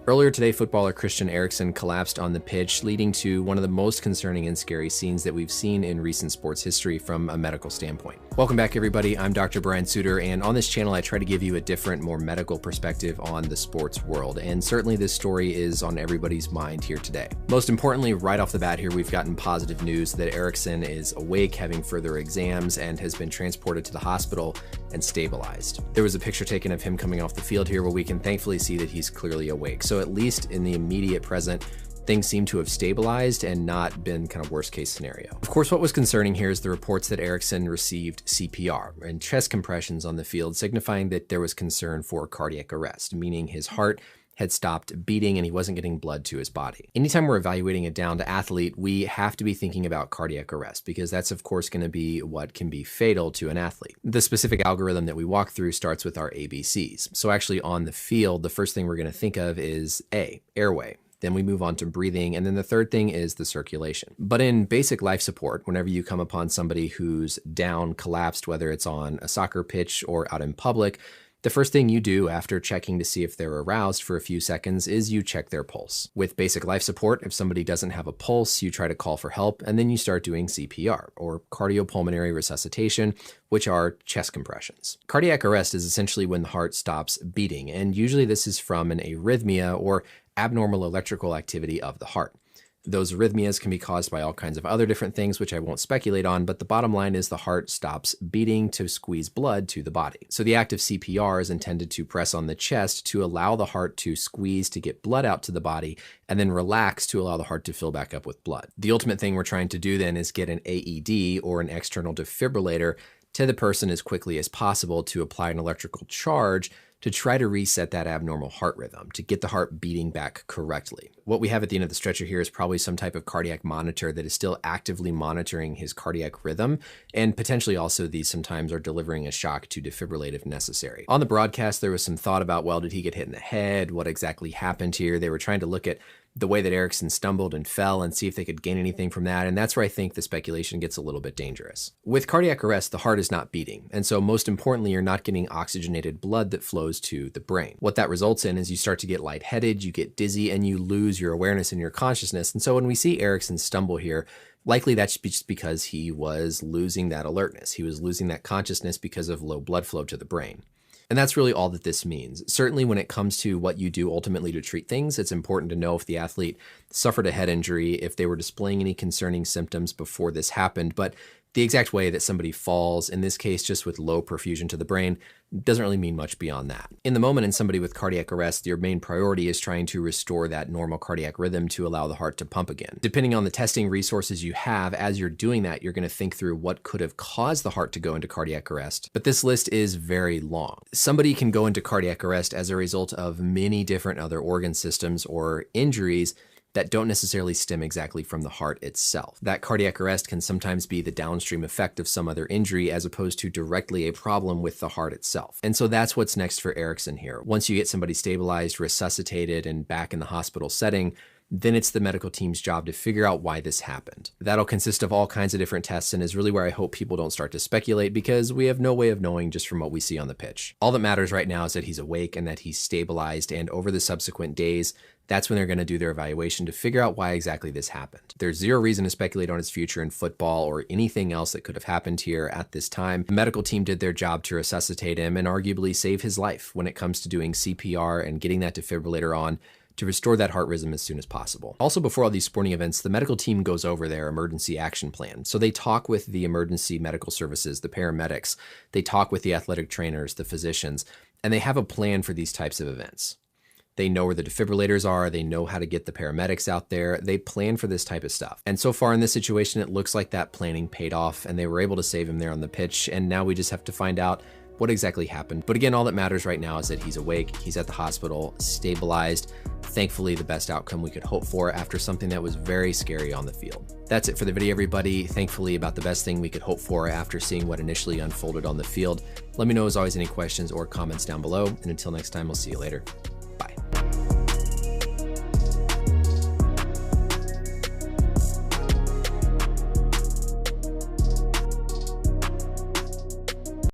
Earlier today, footballer Christian Eriksen collapsed on the pitch, leading to one of the most concerning and scary scenes that we've seen in recent sports history from a medical standpoint. Welcome back, everybody. I'm Dr. Brian Suter, and on this channel, I try to give you a different, more medical perspective on the sports world. And certainly this story is on everybody's mind here today. Most importantly, right off the bat here, we've gotten positive news that Eriksen is awake, having further exams, and has been transported to the hospital and stabilized. There was a picture taken of him coming off the field here where we can thankfully see that he's clearly awake. So at least in the immediate present, things seem to have stabilized and not been kind of worst case scenario. Of course, what was concerning here is the reports that Eriksen received CPR and chest compressions on the field, signifying that there was concern for cardiac arrest, meaning his heart had stopped beating and he wasn't getting blood to his body. Anytime we're evaluating a downed athlete, we have to be thinking about cardiac arrest because that's of course going to be what can be fatal to an athlete. The specific algorithm that we walk through starts with our ABCs. So actually on the field, the first thing we're going to think of is A, airway. Then we move on to breathing. And then the third thing is the circulation. But in basic life support, whenever you come upon somebody who's down, collapsed, whether it's on a soccer pitch or out in public, the first thing you do after checking to see if they're aroused for a few seconds is you check their pulse. With basic life support, if somebody doesn't have a pulse, you try to call for help, and then you start doing CPR, or cardiopulmonary resuscitation, which are chest compressions. Cardiac arrest is essentially when the heart stops beating, and usually this is from an arrhythmia or abnormal electrical activity of the heart. Those arrhythmias can be caused by all kinds of other different things, which I won't speculate on, but the bottom line is the heart stops beating to squeeze blood to the body. So the act of CPR is intended to press on the chest to allow the heart to squeeze to get blood out to the body, and then relax to allow the heart to fill back up with blood. The ultimate thing we're trying to do then is get an AED or an external defibrillator to the person as quickly as possible to apply an electrical charge to try to reset that abnormal heart rhythm, to get the heart beating back correctly. What we have at the end of the stretcher here is probably some type of cardiac monitor that is still actively monitoring his cardiac rhythm, and potentially also these sometimes are delivering a shock to defibrillate if necessary. On the broadcast, there was some thought about, well, did he get hit in the head? What exactly happened here? They were trying to look at the way that Eriksen stumbled and fell and see if they could gain anything from that. And that's where I think the speculation gets a little bit dangerous. With cardiac arrest, the heart is not beating. And so most importantly, you're not getting oxygenated blood that flows to the brain. What that results in is you start to get lightheaded, you get dizzy, and you lose your awareness and your consciousness. And so when we see Eriksen stumble here, likely that's just because he was losing that alertness. He was losing that consciousness because of low blood flow to the brain. And that's really all that this means. Certainly when it comes to what you do ultimately to treat things, it's important to know if the athlete suffered a head injury, if they were displaying any concerning symptoms before this happened. But the exact way that somebody falls, in this case just with low perfusion to the brain, doesn't really mean much beyond that. In the moment in somebody with cardiac arrest, your main priority is trying to restore that normal cardiac rhythm to allow the heart to pump again. Depending on the testing resources you have, as you're doing that, you're going to think through what could have caused the heart to go into cardiac arrest. But this list is very long. Somebody can go into cardiac arrest as a result of many different other organ systems or injuries that don't necessarily stem exactly from the heart itself. That cardiac arrest can sometimes be the downstream effect of some other injury as opposed to directly a problem with the heart itself. And so that's what's next for Eriksen here. Once you get somebody stabilized, resuscitated, and back in the hospital setting, then it's the medical team's job to figure out why this happened. That'll consist of all kinds of different tests and is really where I hope people don't start to speculate because we have no way of knowing just from what we see on the pitch. All that matters right now is that he's awake and that he's stabilized, and over the subsequent days, that's when they're going to do their evaluation to figure out why exactly this happened. There's zero reason to speculate on his future in football or anything else that could have happened here at this time. The medical team did their job to resuscitate him and arguably save his life when it comes to doing CPR and getting that defibrillator on to restore that heart rhythm as soon as possible. Also, before all these sporting events, the medical team goes over their emergency action plan. So they talk with the emergency medical services, the paramedics, they talk with the athletic trainers, the physicians, and they have a plan for these types of events. They know where the defibrillators are. They know how to get the paramedics out there. They plan for this type of stuff. And so far in this situation, it looks like that planning paid off and they were able to save him there on the pitch. And now we just have to find out what exactly happened. But again, all that matters right now is that he's awake, he's at the hospital, stabilized. Thankfully, the best outcome we could hope for after something that was very scary on the field. That's it for the video, everybody. Thankfully, about the best thing we could hope for after seeing what initially unfolded on the field. Let me know, as always, any questions or comments down below. And until next time, I'll see you later.